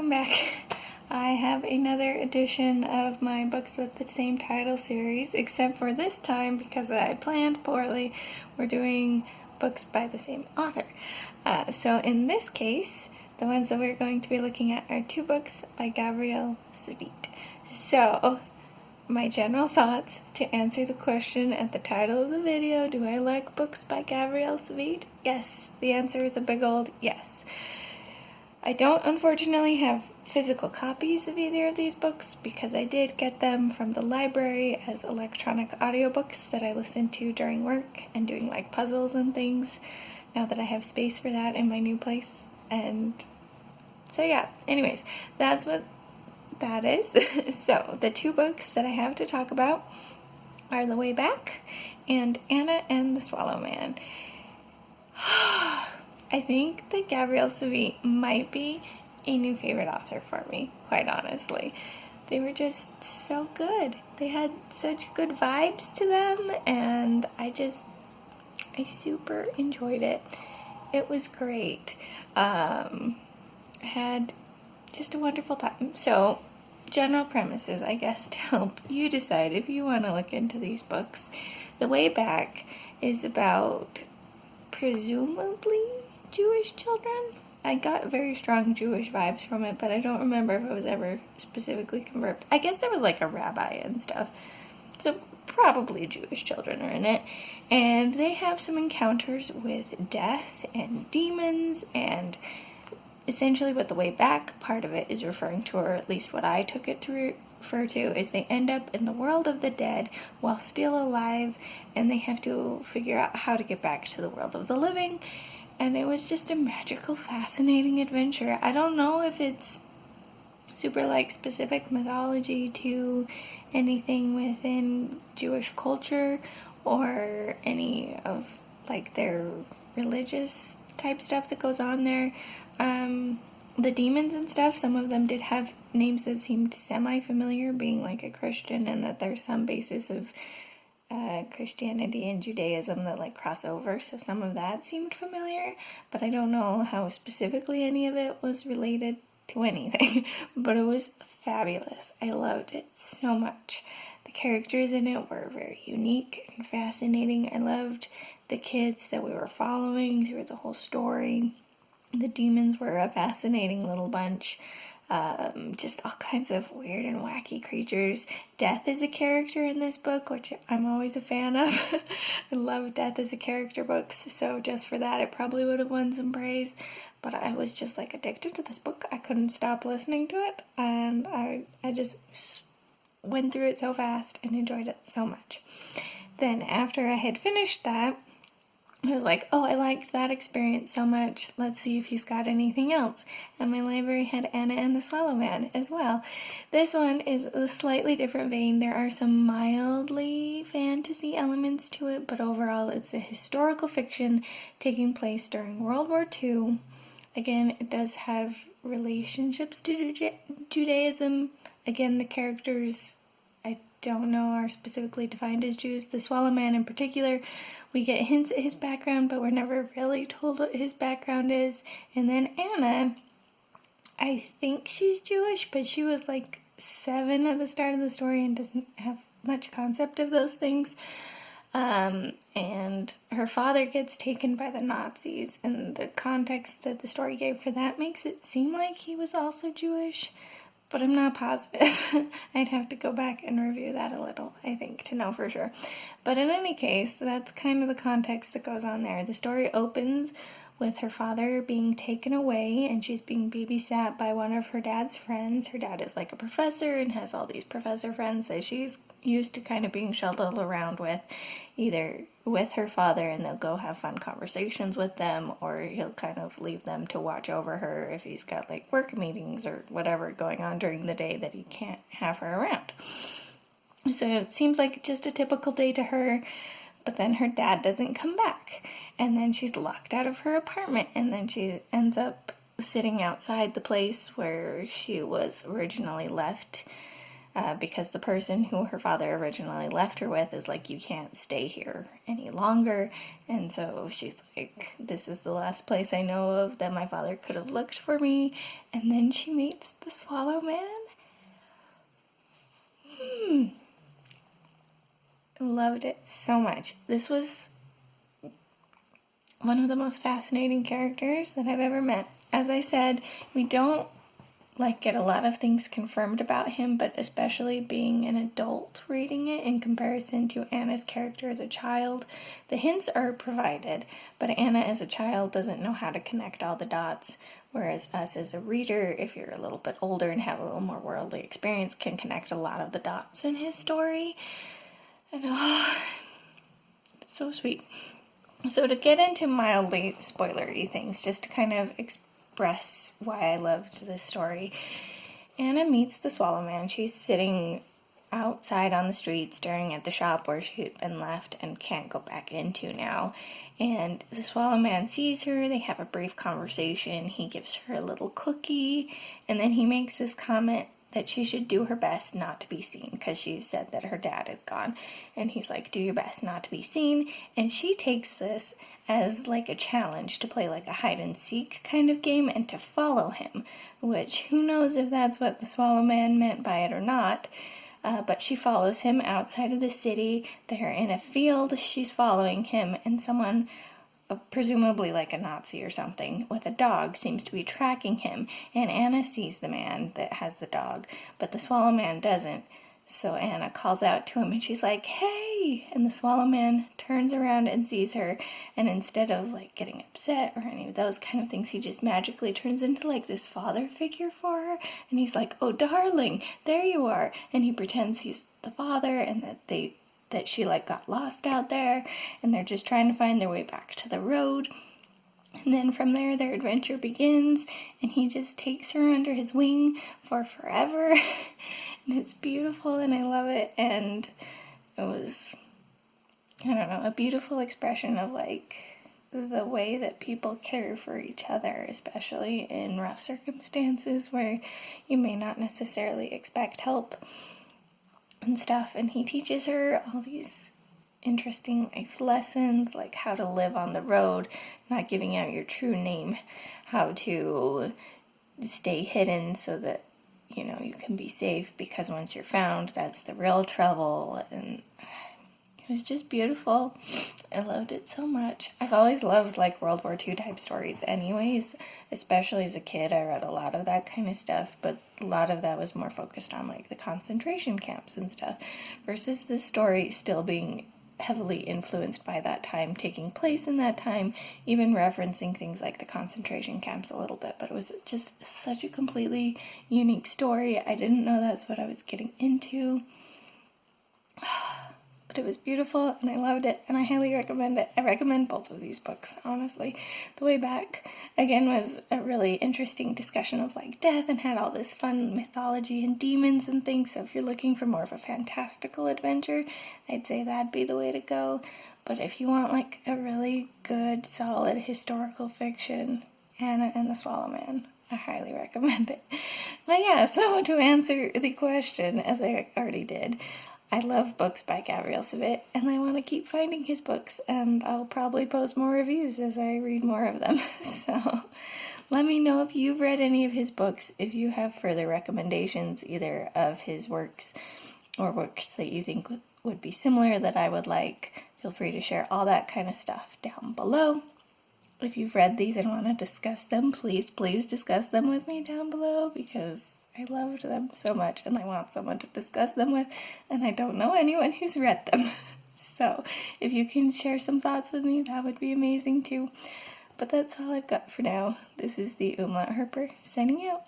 welcome back. I have another edition of my books with the same title series, except for this time, because I planned poorly, we're doing books by the same author. So in this case, the ones that we're going to be looking at are two books by Gavriel Savit. So, my general thoughts to answer the question at the title of the video, do I like books by Gavriel Savit? Yes. The answer is a big old yes. I don't unfortunately have physical copies of either of these books because I did get them from the library as electronic audiobooks that I listen to during work and doing like puzzles and things now that I have space for that in my new place. And so yeah, anyways, that's what that is. So the two books that I have to talk about are The Way Back and Anna and the Swallow Man. I think that Gavriel Savit might be a new favorite author for me, quite honestly. They were just so good. They had such good vibes to them, and I super enjoyed it. It was great. Had just a wonderful time. So, general premises, I guess, to help you decide if you want to look into these books. The Way Back is about presumably Jewish children. I got very strong Jewish vibes from it, but I don't remember if it was ever specifically confirmed. I guess there was like a rabbi and stuff. So probably Jewish children are in it. And they have some encounters with death and demons, and essentially what the way back part of it is referring to, or at least what I took it to refer to, is they end up in the world of the dead while still alive, and they have to figure out how to get back to the world of the living. And it was just a magical, fascinating adventure. I don't know if it's super like specific mythology to anything within Jewish culture or any of like their religious type stuff that goes on there. The demons and stuff, some of them did have names that seemed semi-familiar, being like a Christian, and that there's some basis of Christianity and Judaism that like cross over, so some of that seemed familiar, but I don't know how specifically any of it was related to anything. But it was fabulous. I loved it so much. The characters in it were very unique and fascinating. I loved the kids that we were following through the whole story. The demons were a fascinating little bunch. Just all kinds of weird and wacky creatures. Death is a character in this book, which I'm always a fan of. I love Death as a character books, so just for that it probably would have won some praise. But I was just like addicted to this book. I couldn't stop listening to it, and I just went through it so fast and enjoyed it so much. Then after I had finished that, I was like, oh, I liked that experience so much. Let's see if he's got anything else. And my library had Anna and the Swallow Man as well. This one is a slightly different vein. There are some mildly fantasy elements to it, but overall it's a historical fiction taking place during World War II. Again, it does have relationships to Judaism. Again, the characters don't know are specifically defined as Jews. The Swallow Man in particular, we get hints at his background, but we're never really told what his background is. And then Anna, I think she's Jewish, but she was like 7 at the start of the story and doesn't have much concept of those things. And her father gets taken by the Nazis, and the context that the story gave for that makes it seem like he was also Jewish, but I'm not positive. I'd have to go back and review that a little, I think, to know for sure. But in any case, that's kind of the context that goes on there. The story opens with her father being taken away, and she's being babysat by one of her dad's friends. Her dad is like a professor and has all these professor friends that she's used to kind of being shuttled around with, either with her father and they'll go have fun conversations with them, or he'll kind of leave them to watch over her if he's got like work meetings or whatever going on during the day that he can't have her around. So it seems like just a typical day to her, but then her dad doesn't come back, and then she's locked out of her apartment, and then she ends up sitting outside the place where she was originally left because the person who her father originally left her with is like, you can't stay here any longer. And so she's like, this is the last place I know of that my father could have looked for me. And then she meets the Swallow Man. Loved it so much. This was one of the most fascinating characters that I've ever met. As I said, we don't get a lot of things confirmed about him, but especially being an adult reading it in comparison to Anna's character as a child, the hints are provided, but Anna as a child doesn't know how to connect all the dots, whereas us as a reader, if you're a little bit older and have a little more worldly experience, can connect a lot of the dots in his story. And it's so sweet. So to get into mildly spoilery things, just to kind of express why I loved this story, Anna meets the Swallow Man. She's sitting outside on the street staring at the shop where she had been left and can't go back into now. And the Swallow Man sees her, they have a brief conversation, he gives her a little cookie, and then he makes this comment that she should do her best not to be seen, because she said that her dad is gone. And he's like, do your best not to be seen. And she takes this as like a challenge to play like a hide-and-seek kind of game and to follow him, which who knows if that's what the Swallow Man meant by it or not. But she follows him outside of the city. They're in a field. She's following him, and someone, presumably like a Nazi or something, with a dog seems to be tracking him, and Anna sees the man that has the dog, but the Swallow Man doesn't. So Anna calls out to him and she's like, hey! And the Swallow Man turns around and sees her, and instead of like getting upset or any of those kind of things, he just magically turns into like this father figure for her, and he's like, oh darling, there you are, and he pretends he's the father and that she like got lost out there, and they're just trying to find their way back to the road. And then from there, their adventure begins, and he just takes her under his wing for forever. And it's beautiful, and I love it, and it was, I don't know, a beautiful expression of like the way that people care for each other, especially in rough circumstances where you may not necessarily expect help and stuff. And he teaches her all these interesting life lessons, like how to live on the road, not giving out your true name, how to stay hidden so that you can be safe, because once you're found, that's the real trouble. And it was just beautiful. I loved it so much. I've always loved like World War II type stories anyways, especially as a kid. I read a lot of that kind of stuff, but a lot of that was more focused on like the concentration camps and stuff, versus this story still being heavily influenced by that time, taking place in that time, even referencing things like the concentration camps a little bit. But it was just such a completely unique story. I didn't know that's what I was getting into. But it was beautiful, and I loved it, and I highly recommend it. I recommend both of these books, honestly. The Way Back, again, was a really interesting discussion of like death, and had all this fun mythology and demons and things. So if you're looking for more of a fantastical adventure, I'd say that'd be the way to go. But if you want like a really good, solid historical fiction, Anna and the Swallow Man, I highly recommend it. But yeah, so to answer the question, as I already did, I love books by Gavriel Savit, and I want to keep finding his books, and I'll probably post more reviews as I read more of them. So let me know if you've read any of his books, if you have further recommendations either of his works or works that you think would be similar that I would like. Feel free to share all that kind of stuff down below. If you've read these and want to discuss them, please discuss them with me down below, because I loved them so much, and I want someone to discuss them with, and I don't know anyone who's read them. So if you can share some thoughts with me, that would be amazing too. But that's all I've got for now. This is the Umlaut Herper signing out.